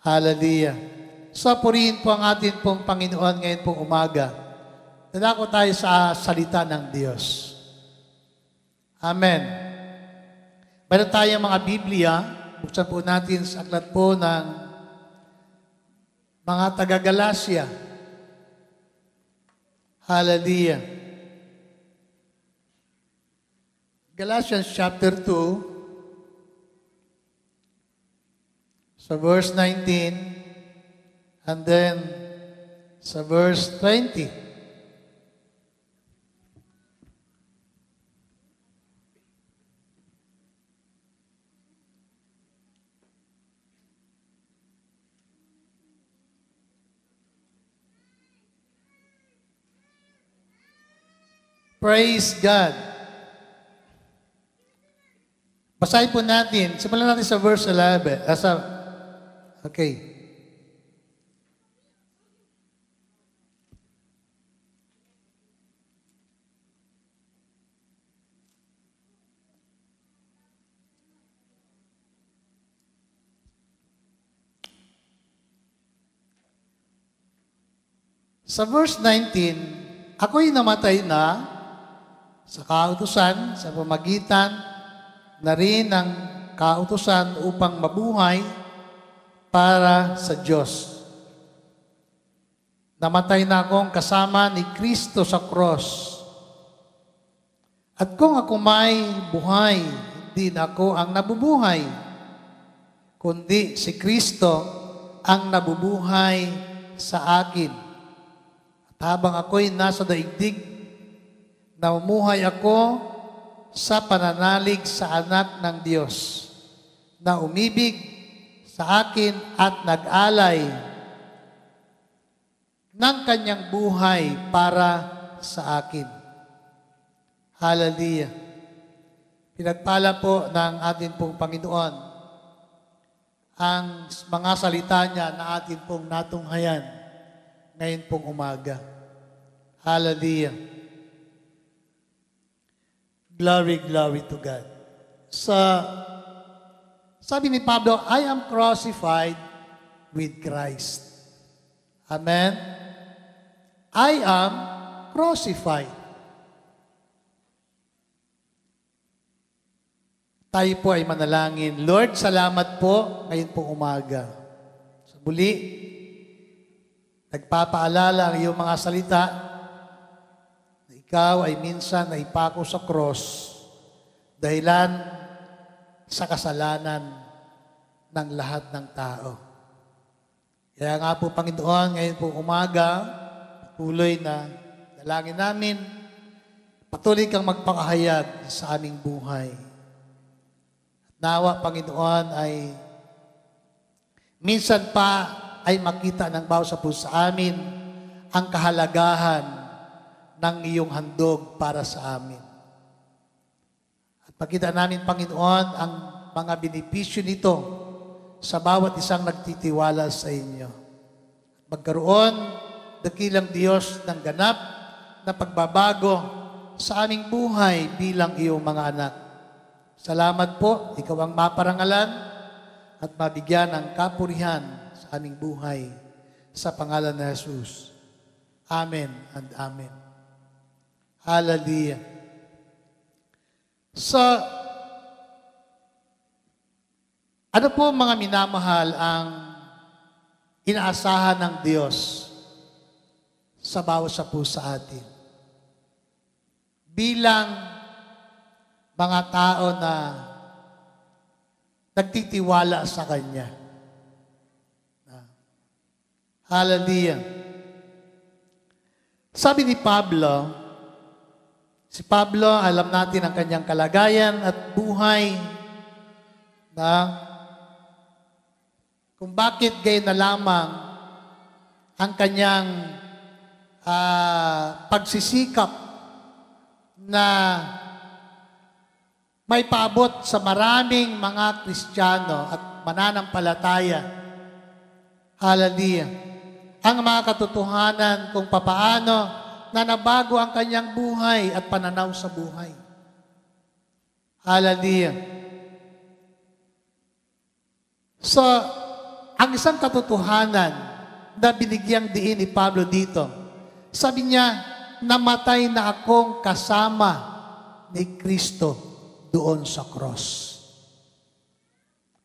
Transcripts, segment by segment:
Hallelujah. So, purihin po ang atin pong Panginoon ngayon pong umaga. Dadako tayo sa salita ng Diyos. Amen. Meron tayong mga Biblia. Buksan po natin sa aklat po ng mga taga-Galacia. Hallelujah. Galatians chapter 2, sa verse 19, and then sa verse 20. Praise God. Basahin po natin. Simulan natin sa verse 11. Okay. Sa verse 19, ako'y namatay na sa kautusan, sa pamagitan na rin ng kautusan upang mabuhay para sa Diyos. Namatay na akong kasama ni Kristo sa cross. At kung ako may buhay, hindi na ako ang nabubuhay, kundi si Kristo ang nabubuhay sa akin. Habang ako'y nasa daigdig, namumuhay ako sa pananalig sa anak ng Diyos na umibig sa akin at nag-alay ng kanyang buhay para sa akin. Hallelujah. Pinagpala po ng ating pong Panginoon ang mga salita niya na ating pong natunghayan ngayon pong umaga. Hallelujah. Glory, glory to God. Sabi ni Pablo, I am crucified with Christ. Amen? I am crucified. Tayo po ay manalangin. Lord, salamat po ngayon pong umaga. Sa muli, nagpapaalala ang iyong mga salita na ikaw ay minsan naipako sa cross dahilan sa kasalanan ng lahat ng tao. Kaya nga po, Panginoon, ngayon po umaga, patuloy na dalangin namin, patuloy kang magpakahayag sa aming buhay. At nawa, Panginoon, ay minsan pa ay makita ng bawat sa puso sa amin ang kahalagahan ng iyong handog para sa amin. At makita namin, Panginoon, ang mga benepisyo nito sa bawat isang nagtitiwala sa inyo. Magkaroon, dakilang Diyos, ng ganap na pagbabago sa aming buhay bilang iyong mga anak. Salamat po, ikaw ang maparangalan at mabigyan ng kapurihan sa aming buhay sa pangalan ni Jesus. Amen and amen. Hallelujah. So, ano po mga minamahal ang inaasahan ng Diyos sa bawat sa puso sa atin? Bilang mga tao na nagtitiwala sa Kanya. Hallelujah. Sabi ni Pablo, si Pablo, alam natin ang kanyang kalagayan at buhay na kung bakit gayon na lamang ang kanyang pagsisikap na may paabot sa maraming mga Kristiyano at mananampalataya. Hallelujah. Ang mga katotohanan kung papaano na nabago ang kanyang buhay at pananaw sa buhay. Hallelujah. So, ang isang katotohanan na binigyang diin ni Pablo dito, sabi niya, namatay na akong kasama ni Kristo doon sa cross.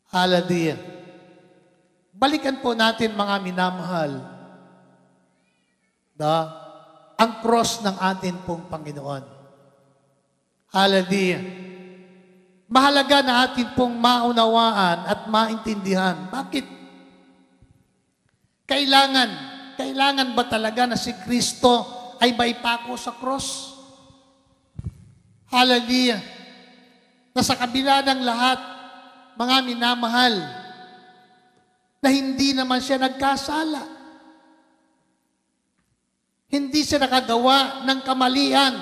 Hallelujah. Balikan po natin mga minamahal, ang cross ng atin pong Panginoon. Hallelujah. Mahalaga na atin pong maunawaan at maintindihan. Bakit? Kailangan ba talaga na si Kristo ay maipako sa cross? Hallelujah. Na sa kabila ng lahat, mga minamahal, na hindi naman siya nagkasala. Hindi siya nakagawa ng kamalian.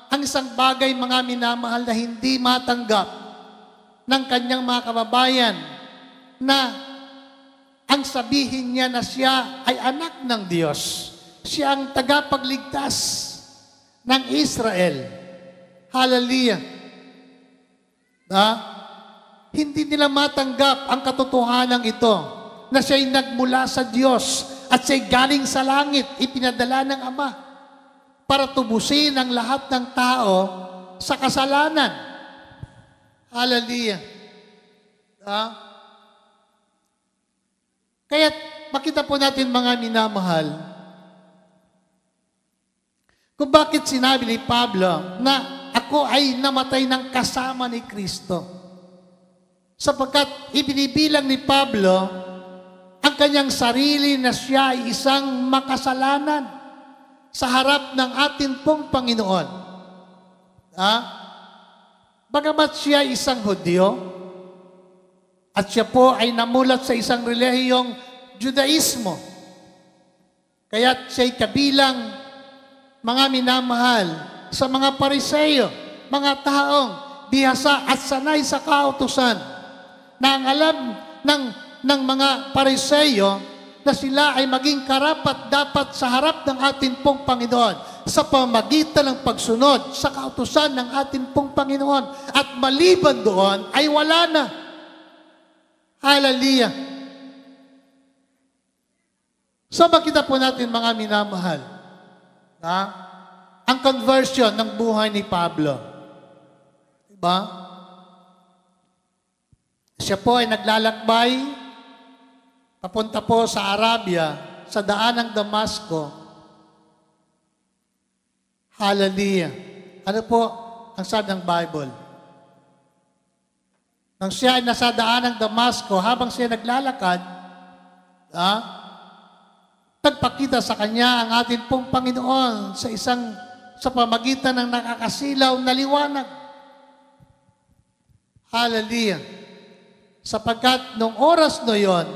Ang isang bagay, mga minamahal, na hindi matanggap ng kanyang mga kababayan, na ang sabihin niya na siya ay anak ng Diyos. Siya ang tagapagligtas ng Israel. Hallelujah. Hindi nila matanggap ang katotohanan ito na siya'y nagmula sa Diyos at siya'y galing sa langit, ipinadala ng Ama para tubusin ang lahat ng tao sa kasalanan. Hallelujah. Kaya makita po natin, mga minamahal, kung bakit sinabi ni Pablo na ako ay namatay ng kasama ni Kristo. Sapagkat ibinibilang ni Pablo ang kanyang sarili na siya ay isang makasalanan sa harap ng atin pong Panginoon. Bagamat siya ay isang Hudyo, at siya po ay namulat sa isang relihiyong Judaismo, kaya't siya'y kabilang, mga minamahal, sa mga Pariseyo, mga taong bihasa at sanay sa kautusan, na ang alam ng mga Pariseyo na sila ay maging karapat-dapat sa harap ng atin pong Panginoon sa pamagitan ng pagsunod sa kautusan ng atin pong Panginoon. At maliban doon ay wala na. Hallelujah. So makita po natin, mga minamahal, ang conversion ng buhay ni Pablo. Diba? Siya po ay naglalakbay papunta po sa Arabia, sa daan ng Damasco. Hallelujah. Ano po ang sabi ng Bible? Nang siya ay nasa daan ng Damasco, habang siya naglalakad, nagpakita sa kanya ang ating pong Panginoon sa pamagitan ng nakakasilaw na liwanag. Hallelujah. Sapagkat noong oras na yon,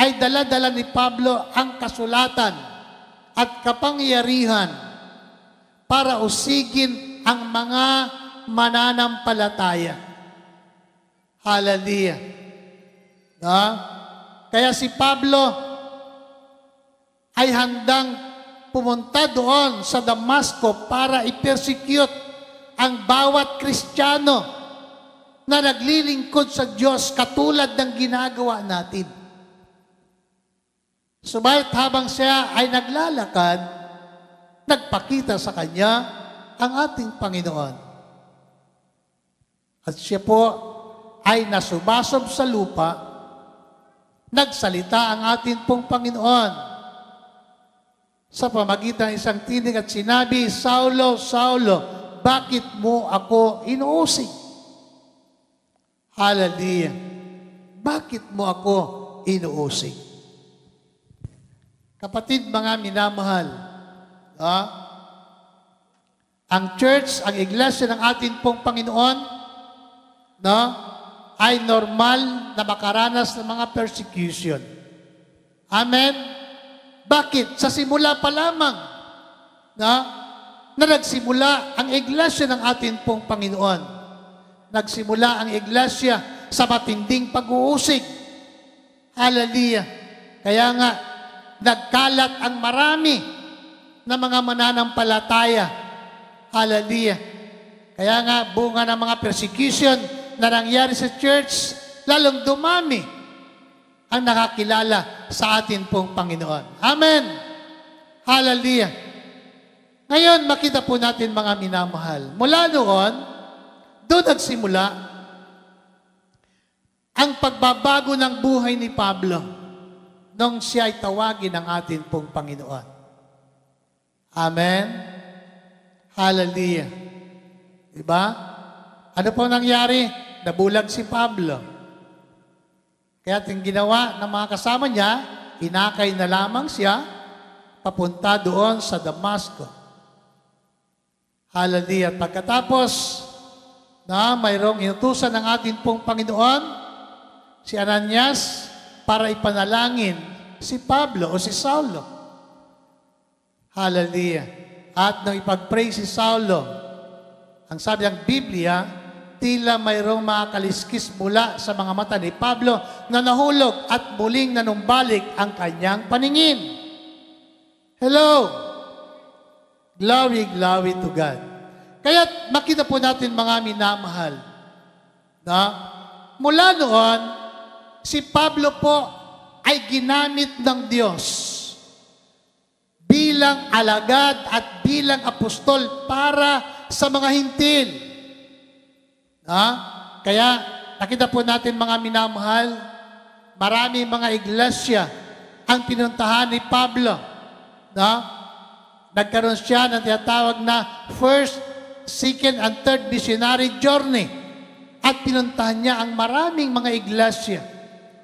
ay dala-dala ni Pablo ang kasulatan at kapangyarihan para usigin ang mga mananampalataya. Hallelujah. Kaya si Pablo ay handang pumunta doon sa Damasco para i-persecute ang bawat Kristiyano na naglilingkod sa Diyos katulad ng ginagawa natin. Subalit habang siya ay naglalakad, nagpakita sa kanya ang ating Panginoon. At siya po ay nasubasob sa lupa, nagsalita ang ating pong Panginoon sa pamagitan ng isang tinig at sinabi, Saulo, Saulo, bakit mo ako inuusig? Hallelujah. Bakit mo ako inuusig? Kapatid, mga minamahal, ang church, ang iglesia ng ating pong Panginoon, ay normal na makaranas ng mga persecution. Amen? Bakit? Sa simula pa lamang, na nagsimula ang iglesia ng ating pong Panginoon. Nagsimula ang iglesia sa matinding pag-uusig. Hallelujah. Kaya nga, nagkalat ang marami na mga mananampalataya. Hallelujah. Kaya nga, bunga ng mga persecution na nangyari sa church, lalong dumami ang nakakilala sa atin pong Panginoon. Amen. Hallelujah. Ngayon, makita po natin mga minamahal. Mula noon, doon nagsimula ang pagbabago ng buhay ni Pablo nung siya ay tawagin ng atin pong Panginoon. Amen. Hallelujah. Diba? Ano po nangyari? Nabulag si Pablo. Kaya yung ginawa ng mga kasama niya, inakay na lamang siya papunta doon sa Damasco. Hallelujah. Pagkatapos na mayroong inutusan ng ating pong Panginoon, si Ananias, para ipanalangin si Pablo o si Saulo. Hallelujah. At nung ipag-pray si Saulo, ang sabi ng Biblia, tila mayroong mga kaliskis mula sa mga mata ni Pablo na nahulog at muling nanumbalik ang kanyang paningin. Hello! Glory, glory to God. Kaya makita po natin mga minamahal na mula noon, si Pablo po ay ginamit ng Diyos bilang alagad at bilang apostol para sa mga hintil. Kaya nakita po natin mga minamahal, marami mga iglesia ang pinuntahan ni Pablo. Nagkaroon siya ng tinatawag na first, second, and third missionary journey. At pinuntahan niya ang maraming mga iglesia.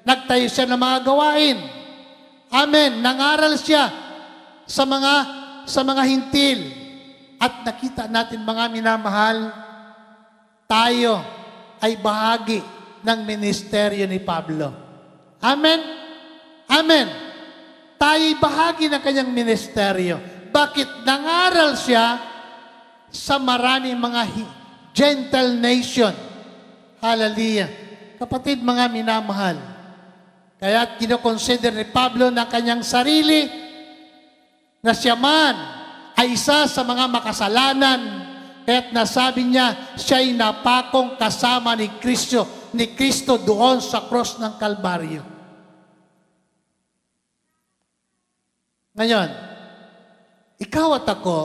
Nagtayo siya ng mga gawain. Amen. Nangaral siya sa mga hintil. At nakita natin mga minamahal, tayo ay bahagi ng ministeryo ni Pablo. Amen? Amen. Tayo ay bahagi ng kanyang ministeryo. Bakit? Nangaral siya sa maraming mga Gentile nation. Hallelujah. Kapatid, mga minamahal, kaya kinoconsider ni Pablo na kanyang sarili na siya man ay isa sa mga makasalanan, kaya't nasabi niya, siya'y napakong kasama ni Kristo doon sa cross ng Kalbaryo. Ngayon, ikaw at ako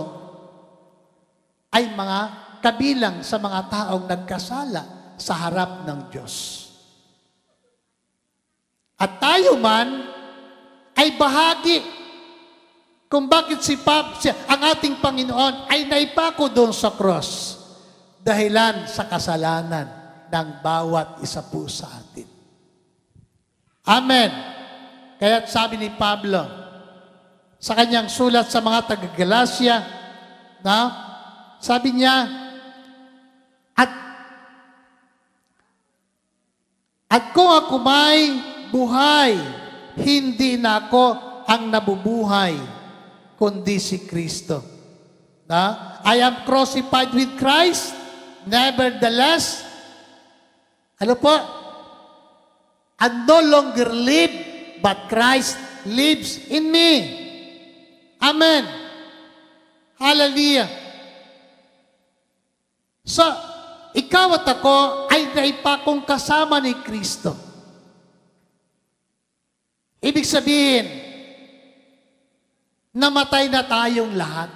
ay mga kabilang sa mga taong nagkasala sa harap ng Diyos. At tayo man ay bahagi kung bakit ang ating Panginoon ay naipako doon sa cross dahilan sa kasalanan ng bawat isa po sa atin. Amen. Kaya sabi ni Pablo sa kanyang sulat sa mga taga-Galacia, sabi niya, at kung ako may buhay, hindi na ako ang nabubuhay, kundi si Kristo. I am crucified with Christ, nevertheless, I no longer live, but Christ lives in me. Amen. Hallelujah. So, ikaw at ako ay naipakong kasama ni Kristo. Ibig sabihin, namatay na tayong lahat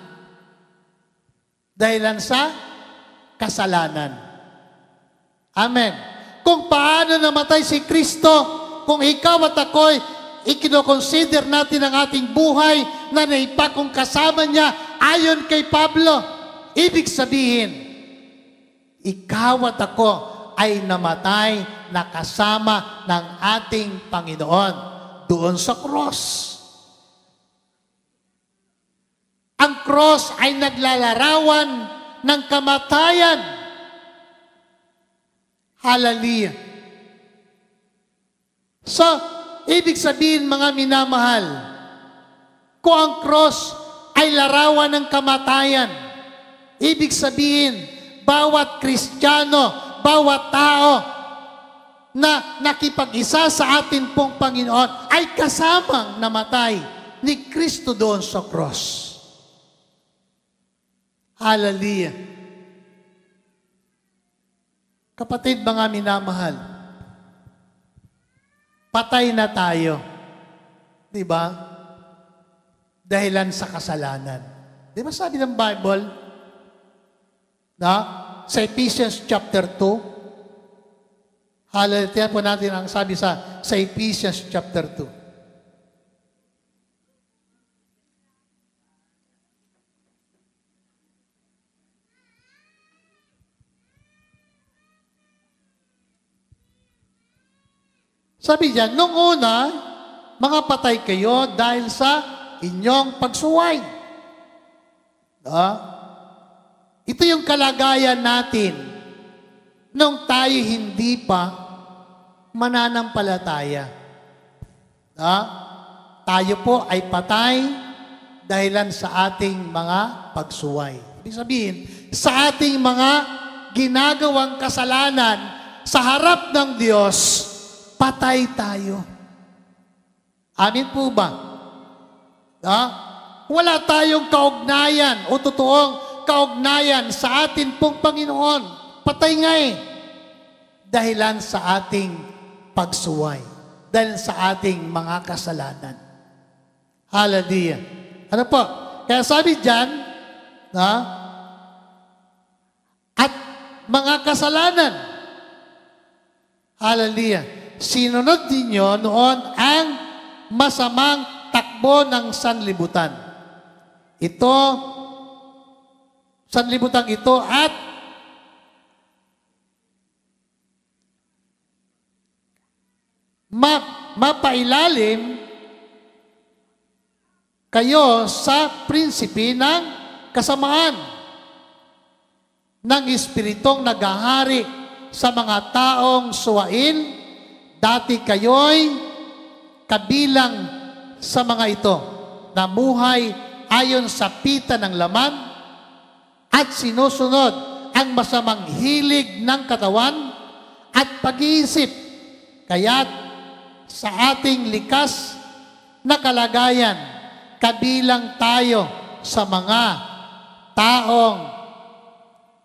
dahilan sa kasalanan. Amen. Kung paano namatay si Kristo, kung ikaw at ako'y ikinoconsider natin ang ating buhay na naipakong kasama niya ayon kay Pablo, ibig sabihin, ikaw at ako ay namatay na kasama ng ating Panginoon doon sa cross. Ang cross ay naglalarawan ng kamatayan. Hallelujah. So, ibig sabihin mga minamahal, kung ang cross ay larawan ng kamatayan, ibig sabihin, bawat Kristiyano, bawat tao na nakipag-isa sa atin pong Panginoon ay kasamang namatay ni Kristo doon sa cross. Hallelujah. Kapatid, mga minamahal, patay na tayo. Di ba? Dahilan sa kasalanan. Di ba sabi ng Bible? Na? Sa Ephesians chapter 2. Hallelujah po natin ang sabi sa Ephesians chapter 2. Sabi diyan, nung una, mga patay kayo dahil sa inyong pagsuway. Ito yung kalagayan natin nung tayo hindi pa mananampalataya. Tayo po ay patay dahilan sa ating mga pagsuway. Ibig sabihin, sa ating mga ginagawang kasalanan sa harap ng Diyos, patay tayo. Amin po ba? Wala tayong kaugnayan o totoong kaugnayan sa atin pong Panginoon. Patay nga dahilan sa ating pagsuway. Dahil sa ating mga kasalanan. Hallelujah. Ano po? Kaya sabi dyan, at mga kasalanan. Hallelujah. Sinunod ninyo noon ang masamang takbo ng sanlibutan. Sanlibutan ito at mapailalim kayo sa prinsipe ng kasamaan ng espiritong naghahari sa mga taong suwain. Dati kayo'y kabilang sa mga ito, namuhay ayon sa pita ng laman at sinusunod ang masamang hilig ng katawan at pag-iisip. Kaya't sa ating likas na kalagayan, kabilang tayo sa mga taong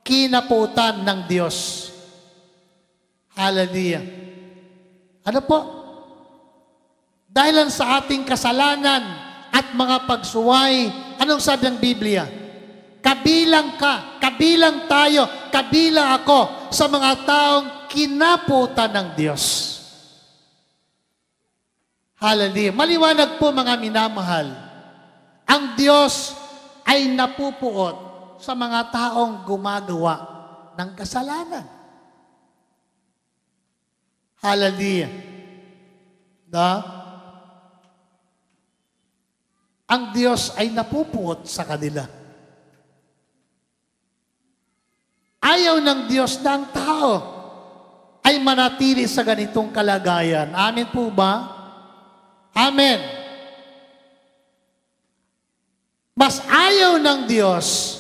kinaputan ng Diyos. Hallelujah. Ano po? Dahil sa ating kasalanan at mga pagsuway, anong sabi ng Biblia? Kabilang ka, kabilang tayo, kabilang ako sa mga taong kinaputan ng Diyos. Hallelujah. Maliwanag po mga minamahal. Ang Diyos ay napupuot sa mga taong gumagawa ng kasalanan. Hallelujah. Ang Diyos ay napupuot sa kanila. Ayaw ng Diyos na ang tao ay manatili sa ganitong kalagayan. Amen po ba? Amen. Mas ayaw ng Diyos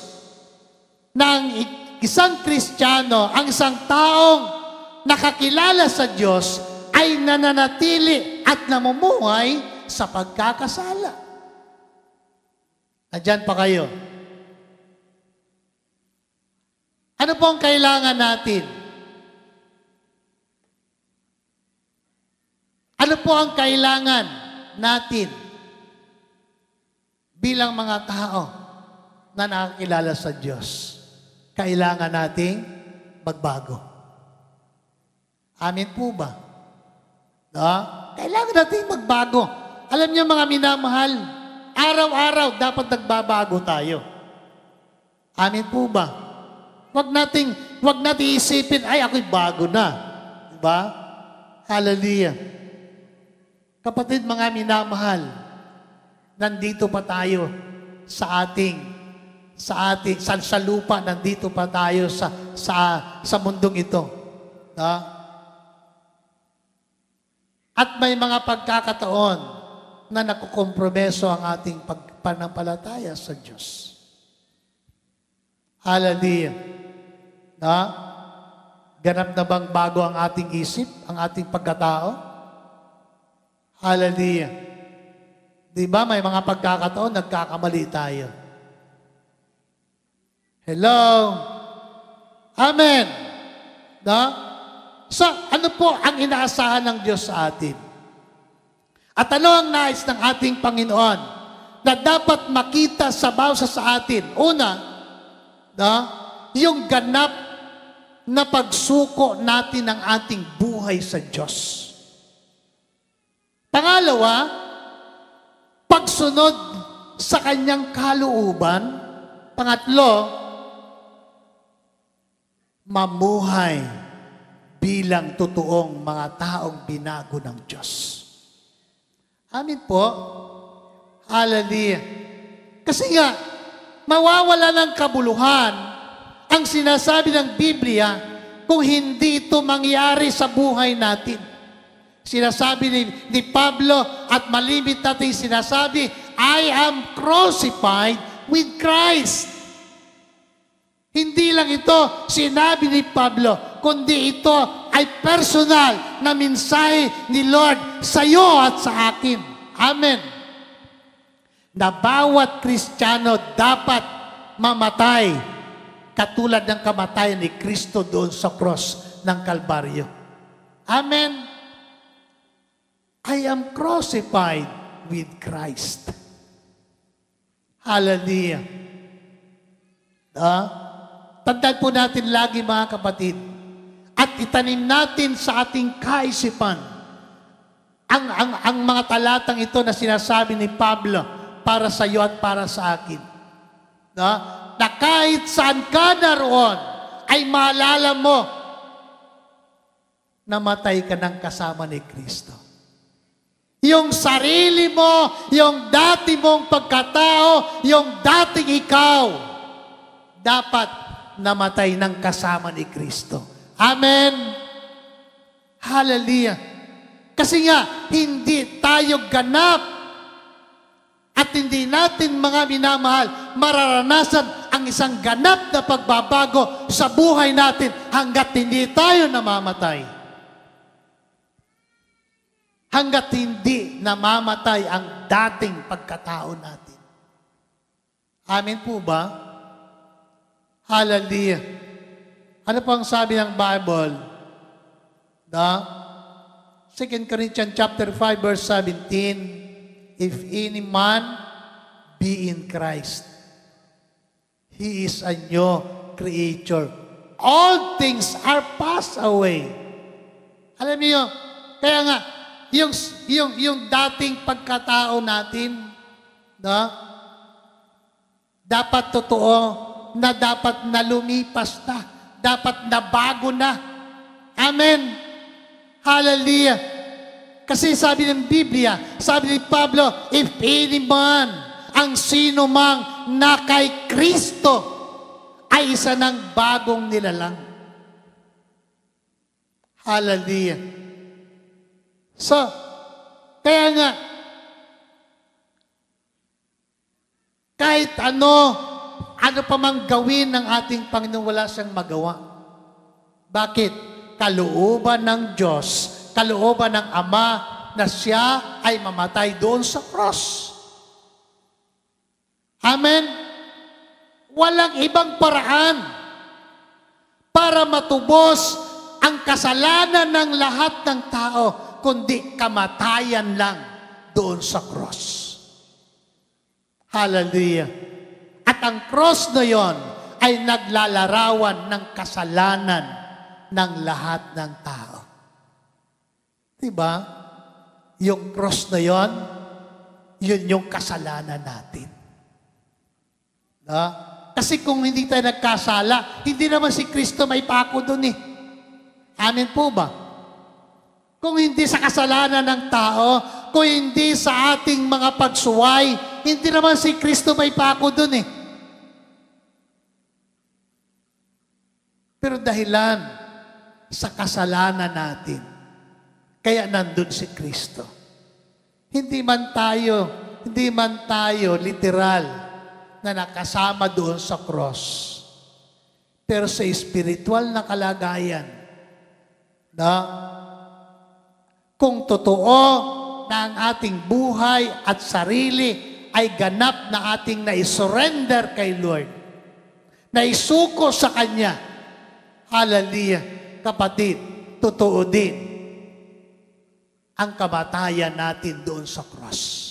na ang isang Kristiyano, ang isang taong nakakilala sa Diyos ay nananatili at namumuhay sa pagkakasala. Nandiyan pa kayo. Ano po ang kailangan natin? Ano po ang kailangan natin bilang mga tao na nakakilala sa Diyos? Kailangan nating magbago. Amin po ba? Kailangan natin magbago. Alam niyo mga minamahal, araw-araw dapat nagbabago tayo. Amin po ba? Wag nating isipin, ay ako'y bago na. Diba? Hallelujah. Kapatid mga minamahal, nandito pa tayo sa lupa, nandito pa tayo sa mundong ito. At may mga pagkakataon na nakukompromeso ang ating panampalataya sa Diyos. Hallelujah. Ganap na bang bago ang ating isip, ang ating pagkatao? Hallelujah. Di ba may mga pagkakataon nagkakamali tayo? Hello? Amen. So, ano po ang inaasahan ng Diyos sa atin? At ano ang nais ng ating Panginoon na dapat makita sa bawat sa atin? Una, yung ganap na pagsuko natin ng ating buhay sa Diyos. Pangalawa, pagsunod sa Kanyang kalooban. Pangatlo, mamuhay bilang totoong mga taong binago ng Diyos. Amin po. Hallelujah. Kasi nga, mawawala ng kabuluhan ang sinasabi ng Biblia kung hindi ito mangyari sa buhay natin. Sinasabi ni Pablo at malimit natin sinasabi, I am crucified with Christ. Hindi lang ito sinabi ni Pablo, kundi ito ay personal na mensahe ni Lord sa iyo at sa akin. Amen. Na bawat Kristiyano dapat mamatay katulad ng kamatayan ni Kristo doon sa cross ng Kalbaryo. Amen. I am crucified with Christ. Hallelujah. Tandaan po natin lagi mga kapatid, at itanim natin sa ating kaisipan ang mga talatang ito na sinasabi ni Pablo para sa iyo at para sa akin. Na kahit saan ka naroon, ay maalala mo, namatay ka ng kasama ni Kristo. Yung sarili mo, yung dati mong pagkatao, yung dating ikaw, dapat namatay ng kasama ni Kristo. Amen. Hallelujah. Kasi nga, hindi tayo ganap at hindi natin mga minamahal mararanasan ang isang ganap na pagbabago sa buhay natin hanggat hindi tayo namamatay. Hanggat hindi namamatay ang dating pagkatao natin. Amen po ba? Hallelujah. Ano po ang sabi ng Bible? 2 Corinthians chapter 5 verse 17, if any man be in Christ, he is a new creature. All things are passed away. Alam niyo, kaya nga, yung dating pagkatao natin, dapat totoo, na dapat na lumipas na, dapat na bago na. Amen. Hallelujah. Kasi sabi ng Biblia, sabi ni Pablo, if any man, ang sino mang na kay Kristo, ay isa ng bagong nilalang. Hallelujah. So, kaya nga, kahit ano pa mang gawin ng ating Panginoon, wala siyang magawa. Bakit? Kalooban ng Diyos, kalooban ng Ama na siya ay mamatay doon sa cross. Amen? Walang ibang paraan para matubos ang kasalanan ng lahat ng tao, kundi kamatayan lang doon sa cross. Hallelujah. At ang cross na yon ay naglalarawan ng kasalanan ng lahat ng tao. Diba? Yung cross na yon, yun yung kasalanan natin. Kasi kung hindi tayo nagkasala, hindi naman si Kristo may pako doon eh. Amen po ba? Kung hindi sa kasalanan ng tao, kung hindi sa ating mga pagsuway, hindi naman si Kristo may pako doon eh. Pero dahilan sa kasalanan natin, kaya nandun si Kristo. Hindi man tayo literal na nakasama doon sa cross. Pero sa spiritual na kalagayan, kung totoo na ang ating buhay at sarili ay ganap na ating na-surrender kay Lord, na isuko sa Kanya, hallelujah, kapatid, totoo din ang kamatayan natin doon sa cross.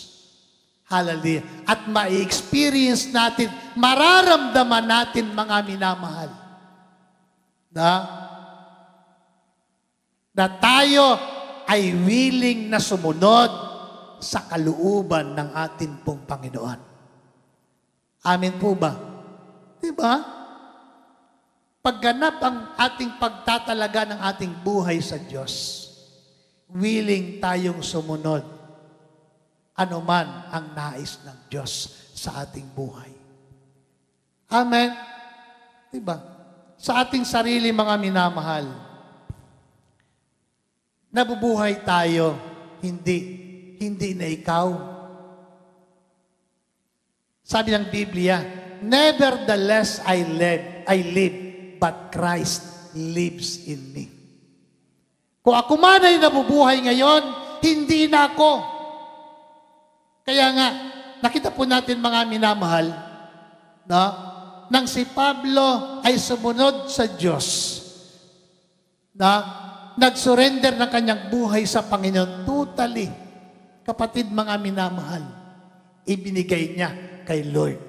Hallelujah. At ma-experience natin, mararamdaman natin, mga minamahal, na tayo ay willing na sumunod sa kalooban ng ating pong Panginoon. Amen po ba? Diba? Pagganap ang ating pagtatalaga ng ating buhay sa Diyos, willing tayong sumunod anuman ang nais ng Diyos sa ating buhay. Amen? Diba? Sa ating sarili, mga minamahal, nabubuhay tayo, hindi na ikaw. Sabi ng Biblia, nevertheless I live, but Christ lives in me. Kung ako man ay nabubuhay ngayon, hindi na ako. Kaya nga, nakita po natin, mga minamahal, nang si Pablo ay sumunod sa Diyos, nag-surrender ng kanyang buhay sa Panginoon totally. Kapatid, mga minamahal, ibinigay niya kay Lord.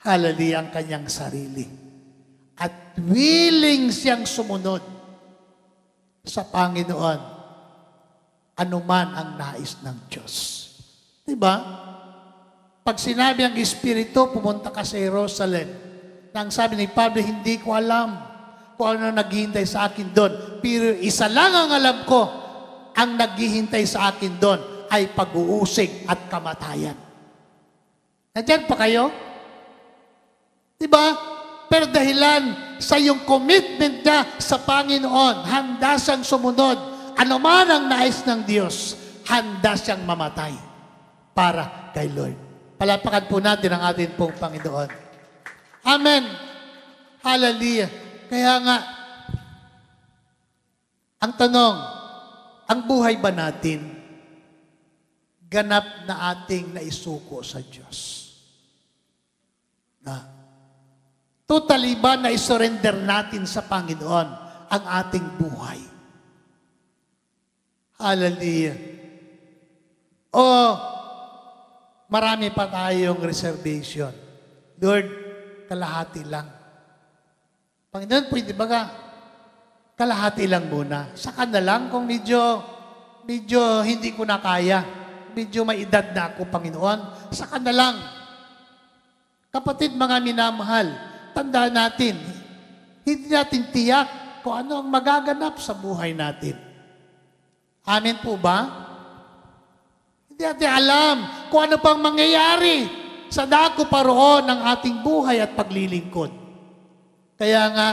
Hallelujah, ang kanyang sarili. At willing siyang sumunod sa Panginoon anuman ang nais ng Diyos. Diba? Pag sinabi ang Espiritu, pumunta ka sa Jerusalem. Nang sabi ni Pablo, hindi ko alam kung ano naghihintay sa akin doon. Pero isa lang ang alam ko, ang naghihintay sa akin doon ay pag-uusig at kamatayan. Nandiyan pa kayo? Diba? Pero dahilan sa iyong commitment niya sa Panginoon, handa siyang sumunod. Ano man ang nais ng Diyos, handa siyang mamatay para kay Lord. Palapakan po natin ang ating pong Panginoon. Amen. Hallelujah. Kaya nga, ang tanong, ang buhay ba natin ganap na ating naisuko sa Diyos? Totally ba na isurrender natin sa Panginoon ang ating buhay? Hallelujah. O marami pa tayong reservation. Lord, kalahati lang. Panginoon, pwede ba ka? Kalahati lang muna. Saka na lang kung medyo hindi ko na kaya. Medyo may edad na ako, Panginoon. Saka na lang. Kapatid, mga minamahal, tandaan natin, hindi natin tiyak kung ano ang magaganap sa buhay natin. Amen po ba? Hindi natin alam kung ano pang mangyayari sa dako pa roon ng ating buhay at paglilingkod. Kaya nga,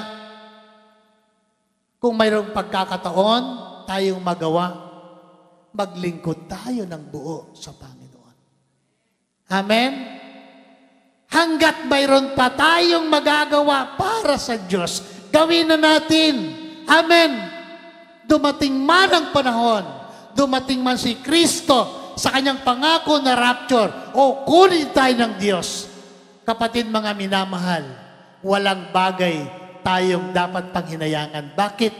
kung mayroong pagkakataon tayong magawa, maglingkod tayo ng buo sa Panginoon. Amen? Hanggat mayroon pa tayong magagawa para sa Diyos, gawin na natin. Amen? Dumating man ang panahon, dumating man si Kristo sa kanyang pangako na rapture, o kunin tayo ng Diyos. Kapatid, mga minamahal, walang bagay tayong dapat panghinayangan. Bakit?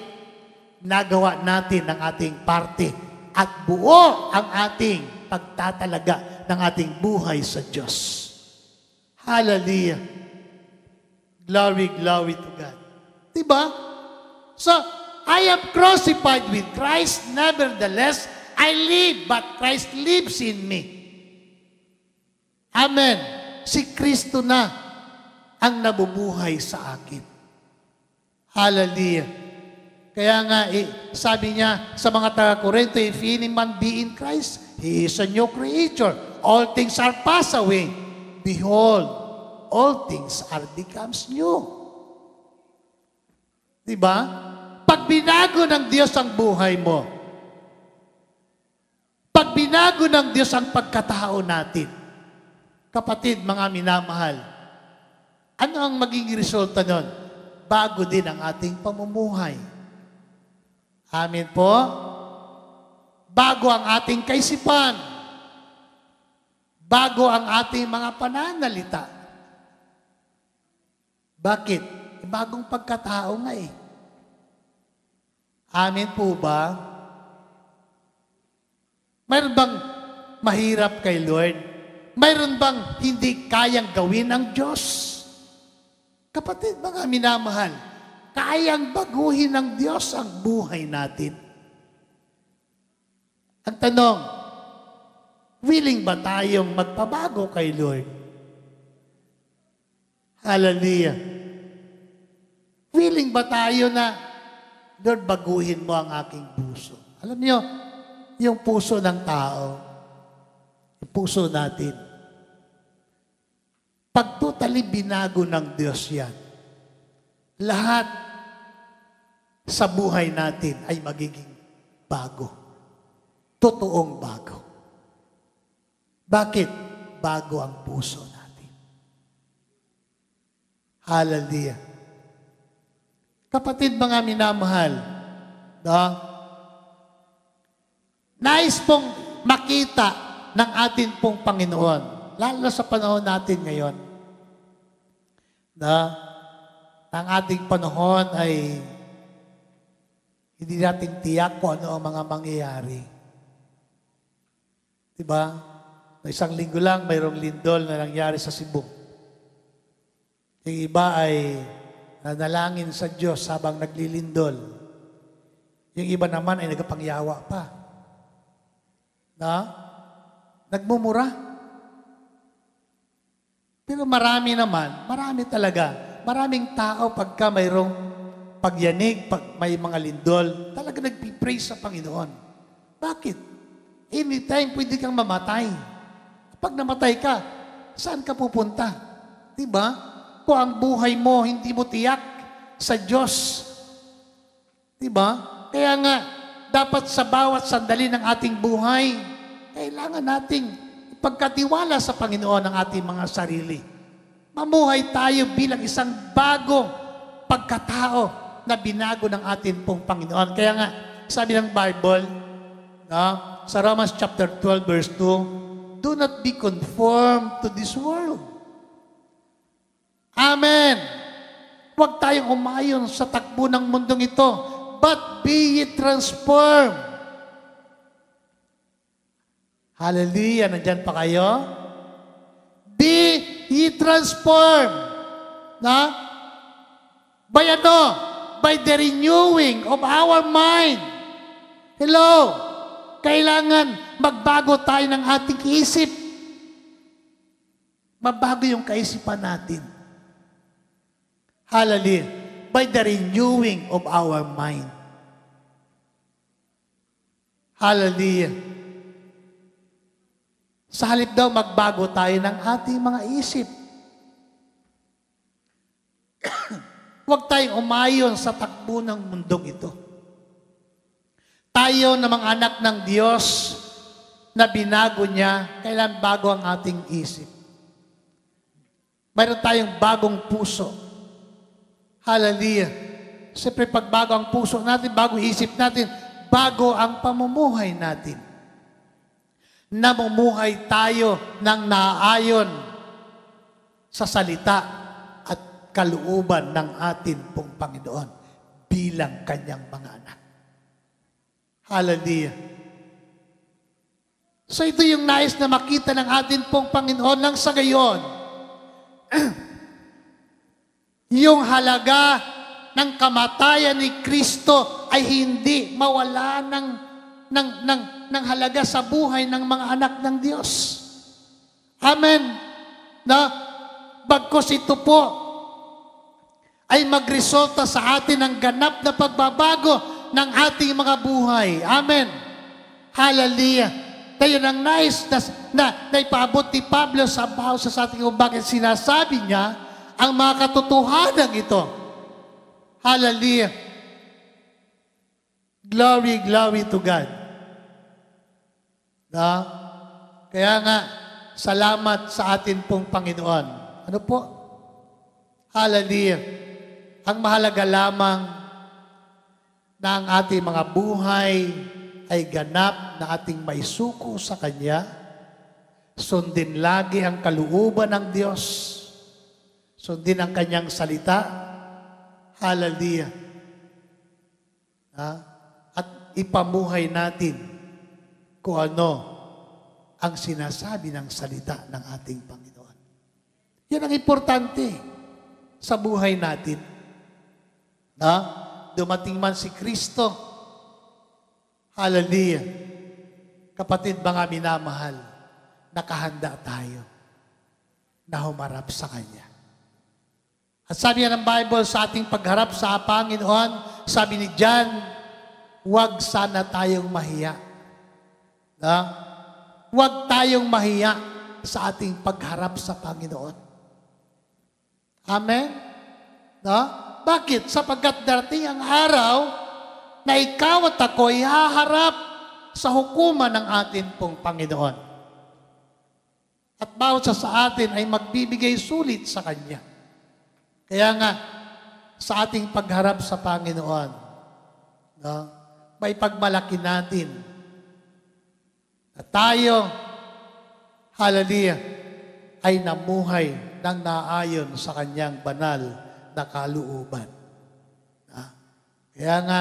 Nagawa natin ang ating parte at buo ang ating pagtatalaga ng ating buhay sa Diyos. Hallelujah. Glory, glory to God. Diba? So, I am crucified with Christ, nevertheless, I live, but Christ lives in me. Amen. Si Kristo na ang nabubuhay sa akin. Hallelujah. Kaya nga, sabi niya sa mga taga-Corinto, if any man be in Christ, he is a new creature. All things are passed away. Behold, all things are becomes new. Diba? Pag binago ng Diyos ang buhay mo, pag binago ng Diyos ang pagkatao natin, kapatid, mga minamahal, ano ang magiging resulta nun? Bago din ang ating pamumuhay. Amen po? Bago ang ating kaisipan. Bago ang ating mga pananalita. Bakit? Bagong pagkatao nga eh. Amen po ba? Mayroon bang mahirap kay Lord? Mayroon bang hindi kayang gawin ng Diyos? Kapatid, mga minamahal, kayang baguhin ng Diyos ang buhay natin. Ang tanong, willing ba tayong magpabago kay Lord? Hallelujah. Willing ba tayo na, Lord, baguhin mo ang aking puso? Alam niyo, yung puso ng tao, yung puso natin, pag totally binago ng Diyos yan, lahat sa buhay natin ay magiging bago. Totoong bago. Bakit? Bago ang puso natin. Hallelujah. Kapatid, mga minamahal, no? Nais pong makita ng atin pong Panginoon, lalo na sa panahon natin ngayon, na ang ating panahon ay hindi natin tiyak kung ano ang mga mangyayari. Diba? Isang linggo lang, mayroong lindol na nangyari sa Cebu. Yung iba ay nanalangin sa Diyos habang naglilindol. Yung iba naman ay nagpangyawa pa. Na? Nagmumura. Pero marami naman, marami talaga. Maraming tao pagka mayroong pagyanig, pag may mga lindol, talaga nagpipray sa Panginoon. Bakit? Anytime pwede kang mamatay. Pag namatay ka, saan ka pupunta? Diba? Kung ang buhay mo, hindi mo tiyak sa Diyos. Diba? Kaya nga, dapat sa bawat sandali ng ating buhay, kailangan nating ipagkatiwala sa Panginoon ang ating mga sarili. Mamuhay tayo bilang isang bagong pagkatao na binago ng ating pong Panginoon. Kaya nga, sabi ng Bible, no? Sa Romans chapter 12 verse 2, do not be conformed to this world. Amen. Huwag tayong umayon sa takbo ng mundong ito, but be ye transformed. Hallelujah. Nandyan pa kayo? Be ye transformed. Na? By ano? By the renewing of our mind. Hello? Kailangan magbago tayo ng ating isip. Mabago yung kaisipan natin. Hallelujah. By the renewing of our mind. Hallelujah. Sa halip daw, magbago tayo ng ating mga isip. Huwag tayong umayon sa takbo ng mundong ito. Tayo na mga anak ng Diyos na binago niya, kailan bago ang ating isip. Mayroon tayong bagong puso. Hallelujah. Siyempre, pag bago ang puso natin, bago isip natin, bago ang pamumuhay natin. Namumuhay tayo ng naayon sa salita at kalooban ng atin pong Panginoon bilang kanyang mga anak. Hallelujah. So ito yung nais na makita ng atin pong Panginoon nang sa gayon. Yung halaga ng kamatayan ni Kristo ay hindi mawala ng halaga sa buhay ng mga anak ng Diyos. Amen. Na bagkos ito po ay magresulta sa atin ng ganap na pagbabago ng ating mga buhay. Amen. Hallelujah. Kaya nang nais na ipaabot ni Pablo sa ating kung bakit sinasabi niya ang mga katotohanan ito. Hallelujah. Glory, glory to God. Na? Kaya nga, salamat sa atin pong Panginoon. Ano po? Hallelujah. Ang mahalaga lamang na ang ating mga buhay ay ganap na ating maisuko sa Kanya. Sundin lagi ang kalooban ng Diyos. Sundin ang Kanyang salita. Hallelujah. At ipamuhay natin kung ano ang sinasabi ng salita ng ating Panginoon. Yan ang importante sa buhay natin. Na dumating man si Kristo, hallelujah, kapatid mga minamahal, nakahanda tayo na humarap sa Kanya. At sabi ng Bible sa ating pagharap sa Panginoon, sabi ni John, huwag sana tayong mahiya. Na? Huwag tayong mahiya sa ating pagharap sa Panginoon. Amen? Na? Bakit? Sapagkat darating ang araw na ikaw at ako'y haharap sa hukuman ng atin pong Panginoon. At bawat sa atin ay magbibigay sulit sa Kanya. Kaya nga, sa ating pagharap sa Panginoon, no, may pagmalaki natin na tayo, hallelujah, ay namuhay ng naayon sa Kanyang banal na kalooban. Kaya nga,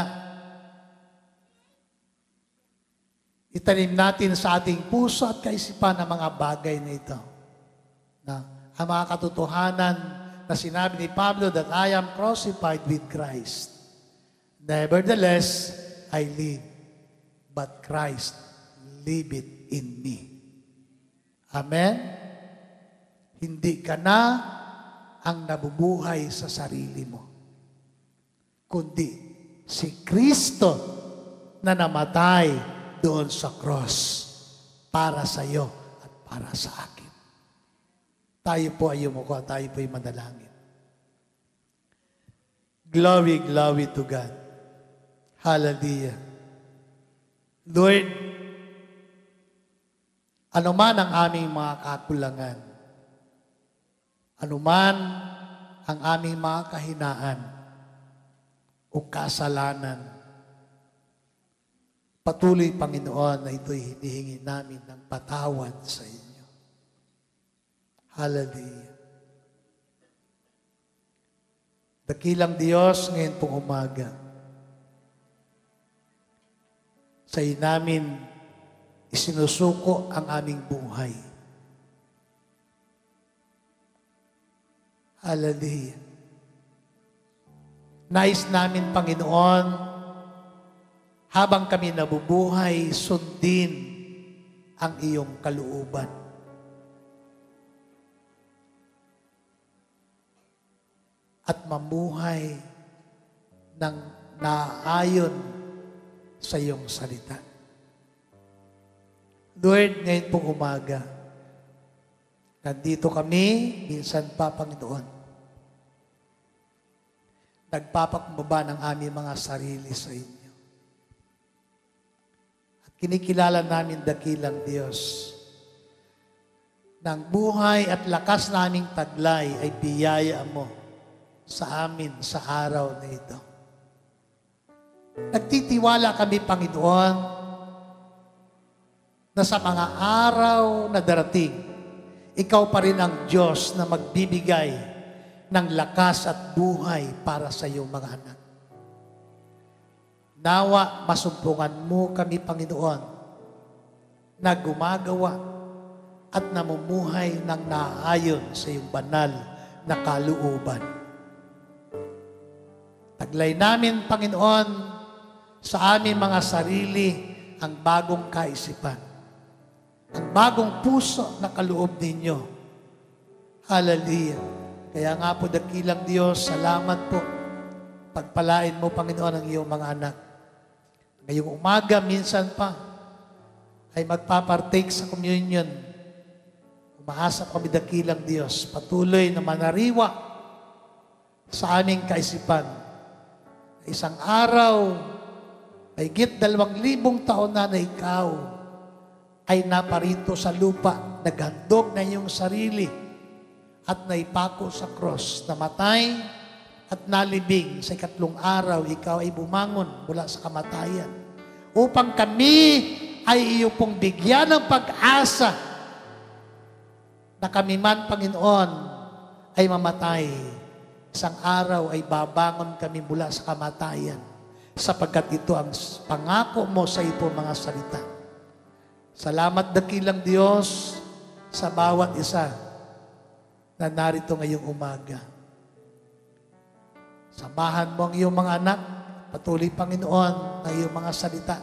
itanim natin sa ating puso at kaisipan ang mga bagay na ito. Na ang mga katotohanan na sinabi ni Pablo that I am crucified with Christ. Nevertheless, I live, but Christ liveth in me. Amen? Hindi ka na ang nabubuhay sa sarili mo, kundi si Kristo na namatay doon sa cross para sa iyo at para sa akin. Tayo po ay yumuko, tayo po ay manalangin. Glory, glory to God. Hallelujah. Lord, ano man ang aming mga kakulangan, anuman ang aming mga kahinaan o kasalanan, patuloy, Panginoon, na ito'y hinihingi namin ng patawad sa inyo. Hallelujah. Dakilang Diyos, ngayon pong umaga, sa iyo namin isinusuko ang aming buhay. Hallelujah. Nais namin, Panginoon, habang kami nabubuhay, sundin ang iyong kalooban. At mamuhay ng naayon sa iyong salita. Lord, ngayon pong umaga, nandito kami, minsan pa, Panginoon, nagpapakumbaba ng aming mga sarili sa inyo. At kinikilala namin, dakilang Diyos, ng buhay at lakas naming taglay ay biyaya mo sa amin sa araw na ito. Nagtitiwala kami, Panginoon, na sa mga araw na darating, ikaw pa rin ang Diyos na magbibigay ng lakas at buhay para sa iyong mga anak. Nawa, masumpungan mo kami, Panginoon, na gumagawa at namumuhay ng naayon sa iyong banal na kalooban. Taglay namin, Panginoon, sa aming mga sarili ang bagong kaisipan, ang bagong puso na kaloob ninyo. Hallelujah. Kaya nga po, dakilang Diyos, salamat po. Pagpalain mo, Panginoon, ang iyong mga anak. Ngayong umaga, minsan pa, ay magpapartake sa communion. Umaasa kami, dakilang Diyos, patuloy na manariwa sa aming kaisipan. Isang araw, ay higit 2,000 taon na ikaw ay naparito sa lupa, naghandog na iyong sarili at naipako sa cross, namatay at nalibing. Sa 3 araw, ikaw ay bumangon mula sa kamatayan upang kami ay iyo pong bigyan ng pag-asa na kami man, Panginoon, ay mamatay. Isang araw ay babangon kami mula sa kamatayan sapagkat ito ang pangako mo sa iyo mga salita. Salamat dakilang Diyos sa bawat isa na narito ngayong umaga. Samahan mo ang iyong mga anak, patuloy Panginoon, na iyong mga salita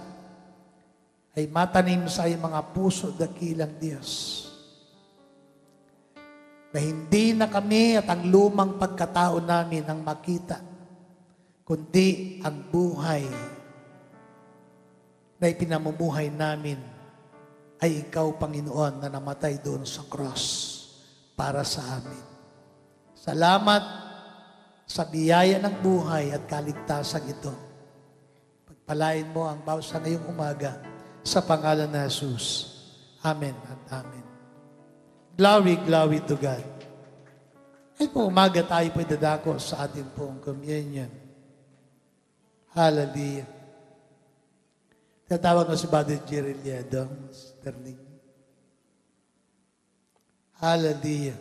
ay matanim sa iyong mga puso dakilang Diyos. Na hindi na kami at ang lumang pagkatao namin ang makita, kundi ang buhay na ipinamumuhay namin ay ikaw, Panginoon, na namatay doon sa cross para sa amin. Salamat sa biyaya ng buhay at kaligtasan ito. Pagpalain mo ang bawat sa ngayong umaga sa pangalan ni Jesus. Amen at amen. Glory, glory to God. Ay po, umaga tayo po dadako sa ating pong communion. Hallelujah. Tatawag mo si Brother Jerry Liedo, Sterling. Hallelujah.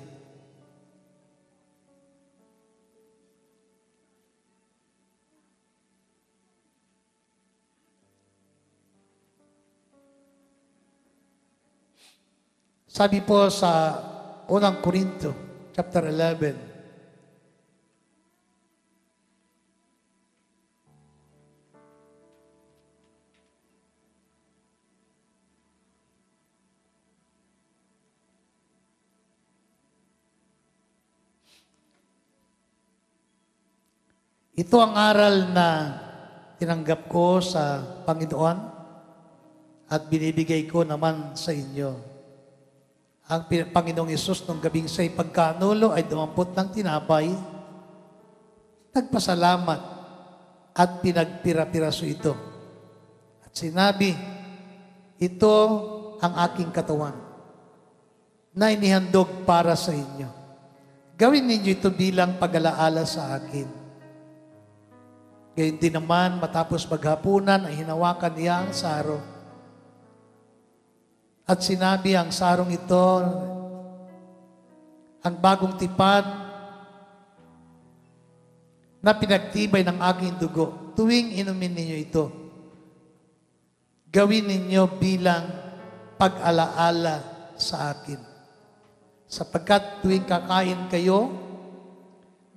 Sabi po sa unang Korinto, chapter 11, ito ang aral na tinanggap ko sa Panginoon at binibigay ko naman sa inyo. Ang Panginoong Hesus nung gabing siya'y pagkanulo ay dumampot ng tinapay, nagpasalamat at pinagpira-piraso ito. At sinabi, ito ang aking katawan na inihandog para sa inyo. Gawin ninyo ito bilang pag-alaala sa akin. Gayun din naman, matapos maghapunan, ay hinawakan niya ang saro. At sinabi ang sarong ito, ang bagong tipan na pinagtibay ng aking dugo. Tuwing inumin ninyo ito, gawin ninyo bilang pag-alaala sa akin. Sapagkat tuwing kakain kayo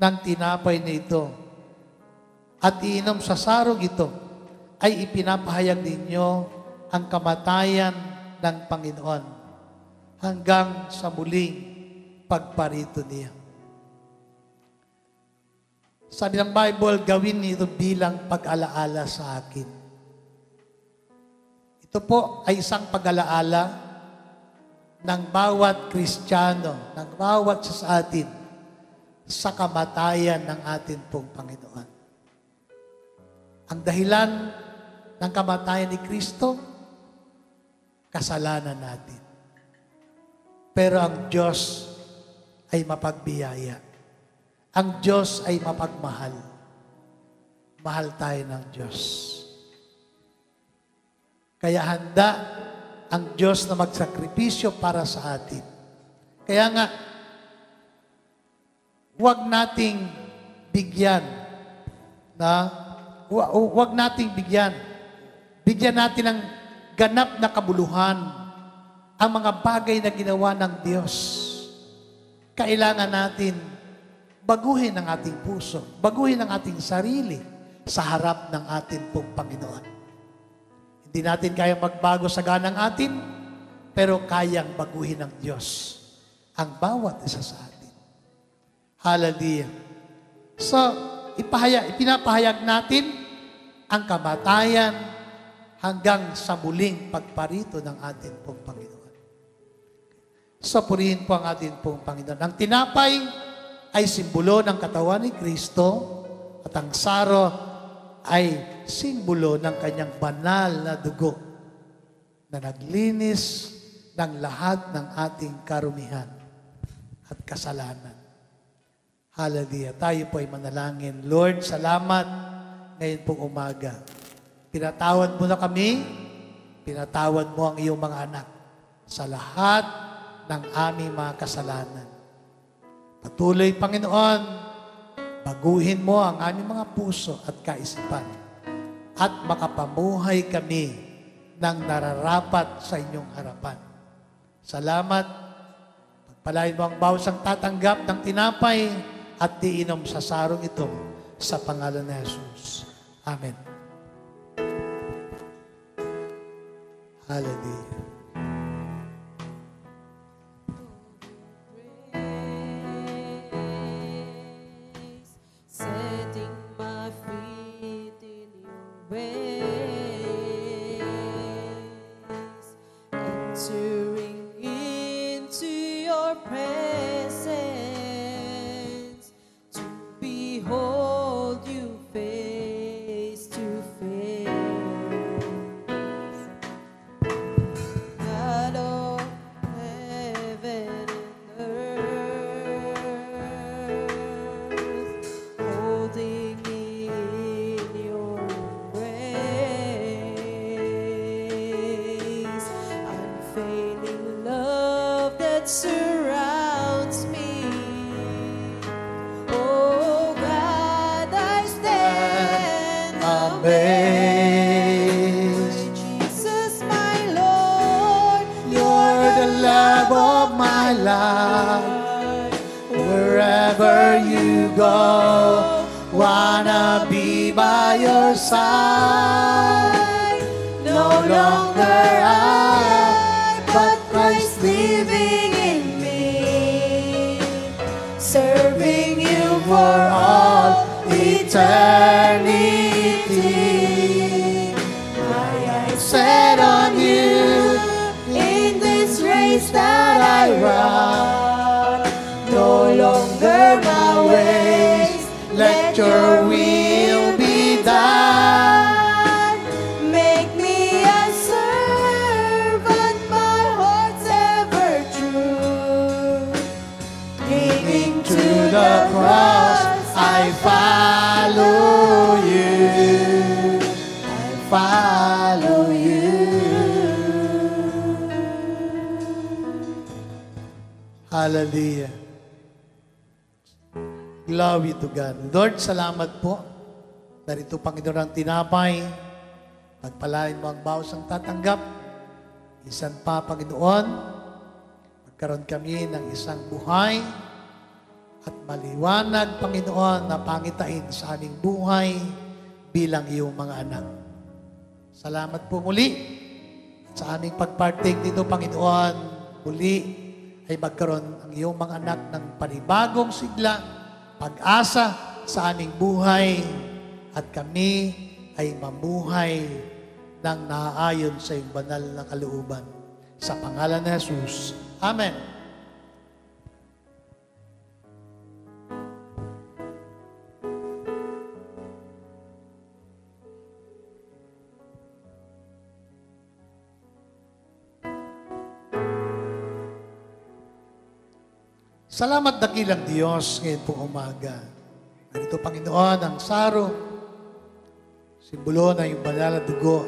ng tinapay na ito at iinom sa sarong ito, ay ipinapahayag ninyo ang kamatayan ng Panginoon hanggang sa muling pagparito niya. Sabi ng Bible, gawin nito bilang pag-alaala sa akin. Ito po ay isang pag-alaala ng bawat Kristiyano, ng bawat sa atin, sa kamatayan ng atin pong Panginoon. Ang dahilan ng kamatayan ni Kristo, kasalanan natin. Pero ang Diyos ay mapagbiyaya. Ang Diyos ay mapagmahal. Mahal tayo ng Diyos. Kaya handa ang Diyos na magsakripisyo para sa atin. Kaya nga, huwag nating bigyan bigyan natin ng ganap na kabuluhan ang mga bagay na ginawa ng Diyos. Kailangan natin baguhin ang ating puso, baguhin ang ating sarili sa harap ng ating pong Panginoon. Hindi natin kayang magbago sa ganang atin, pero kayang baguhin ng Diyos ang bawat isa sa atin. Hallelujah. So, ipinapahayag natin ang kamatayan hanggang sa muling pagparito ng ating pong Panginoon. So, purihin po ang ating pong Panginoon. Ang tinapay ay simbolo ng katawan ni Kristo at ang saro ay simbolo ng kanyang banal na dugo na naglinis ng lahat ng ating karumihan at kasalanan. Hallelujah. Tayo po ay manalangin. Lord, salamat ngayon pong umaga. Pinatawad mo na kami, pinatawad mo ang iyong mga anak sa lahat ng aming mga kasalanan. Patuloy, Panginoon, baguhin mo ang aming mga puso at kaisipan at makapamuhay kami ng nararapat sa inyong harapan. Salamat. Pagpalain mo ang bawat isang tatanggap ng tinapay at diinom sa sarong ito sa pangalan ni Jesus. Amen. Hallelujah. Setting my feet in your ways, entering into your presence, to behold you face to face. God of heaven and earth, holding me in your embrace, unfailing love that surrounds me. Oh God, I stand Amazed. Jesus, my Lord, You're the love of my life. Wherever you go, wanna be by your side. No longer I, but Christ living in me, serving you for all eternity. My eyes set on you in this race that I run. No longer my ways, let your will be done. Make me a servant, my heart's ever true. Giving to the cross, I follow you. I follow you. Hallelujah. Glory to God. Lord, salamat po. Narito, Panginoon, ang tinapay. Pagpalain mo ang bawat isang tatanggap. Isan pa, Panginoon, magkaroon kami ng isang buhay at maliwanag, Panginoon, na pangitain sa aming buhay bilang iyong mga anak. Salamat po muli sa aming pagpartake dito, Panginoon. Muli ay magkaroon ang iyong mga anak ng panibagong sigla, pag-asa sa aming buhay, at kami ay mamuhay ng naaayon sa iyong banal na kalooban. Sa pangalan ni Jesus. Amen. Salamat dakilang Diyos ngayon pong umaga. Narito, Panginoon, ang saro, simbolo na yung banal na dugo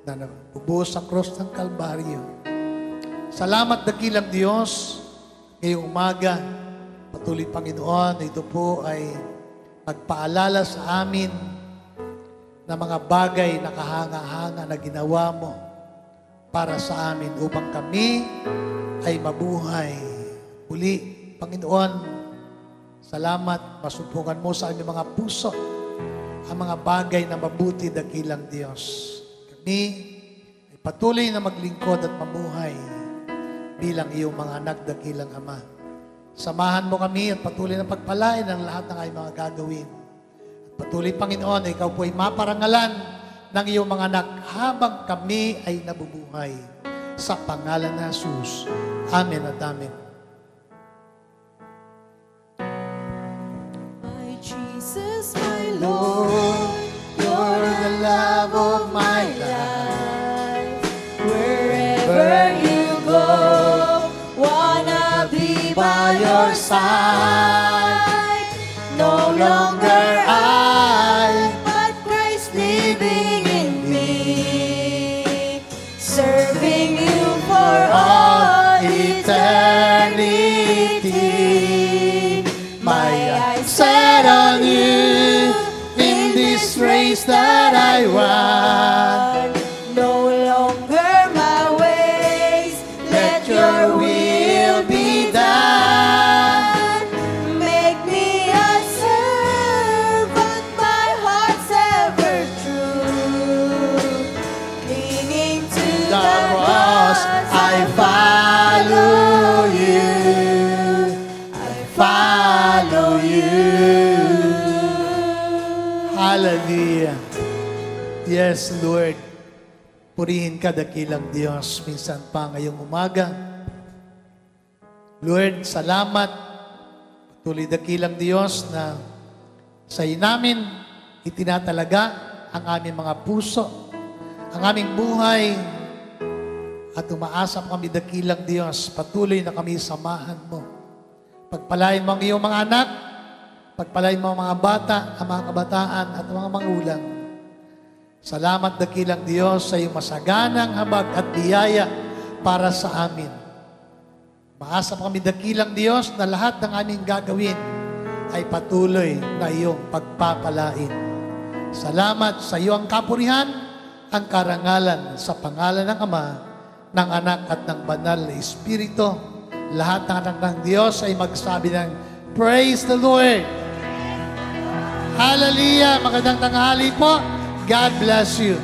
na nabubuhos sa cross ng Kalbaryo. Salamat dakilang Diyos ngayong umaga. Patuloy, Panginoon, ito po ay magpaalala sa amin na mga bagay na kahanga-hanga na ginawa mo para sa amin upang kami ay mabuhay. Uli, Panginoon, salamat, masubukan mo sa aming mga puso ang mga bagay na mabuti dakilang Diyos. Kami ay patuloy na maglingkod at mamuhay bilang iyong mga anak dakilang Ama. Samahan mo kami at patuloy na pagpalain ang lahat ng aming mga gagawin. At patuloy, Panginoon, ikaw po ay maparangalan ng iyong mga anak habang kami ay nabubuhay. Sa pangalan ni Jesus. Amen at amen. Jesus, my Lord, You're the love of my life. wherever you go, wanna be by your side. No longer I, but Christ living in me, serving you for all eternity. My eyes set on you in this race that I run. No longer Hallelujah. Yes, Lord. Purihin ka, dakilang Diyos, minsan pa ngayong umaga. Lord, salamat. Patuloy, dakilang Diyos, na sa iyo namin itinatalaga ang aming mga puso, ang aming buhay, at umaasa kami, dakilang Diyos, patuloy na kami samahan mo. Pagpalain mo ang iyong mga anak, pagpalain mo ang mga bata, ang mga kabataan, at ang mga magulang. Salamat, dakilang Diyos, sa iyong masaganang habag at biyaya para sa amin. Maasa kami, dakilang Diyos, na lahat ng aming gagawin ay patuloy na iyong pagpapalain. Salamat sa iyo ang kapurihan, ang karangalan sa pangalan ng Ama, ng Anak at ng Banal na Espiritu. Lahat ng anak ng Diyos ay magsabi ng Praise the Lord! Hallelujah! Magandang tanghali po. God bless you.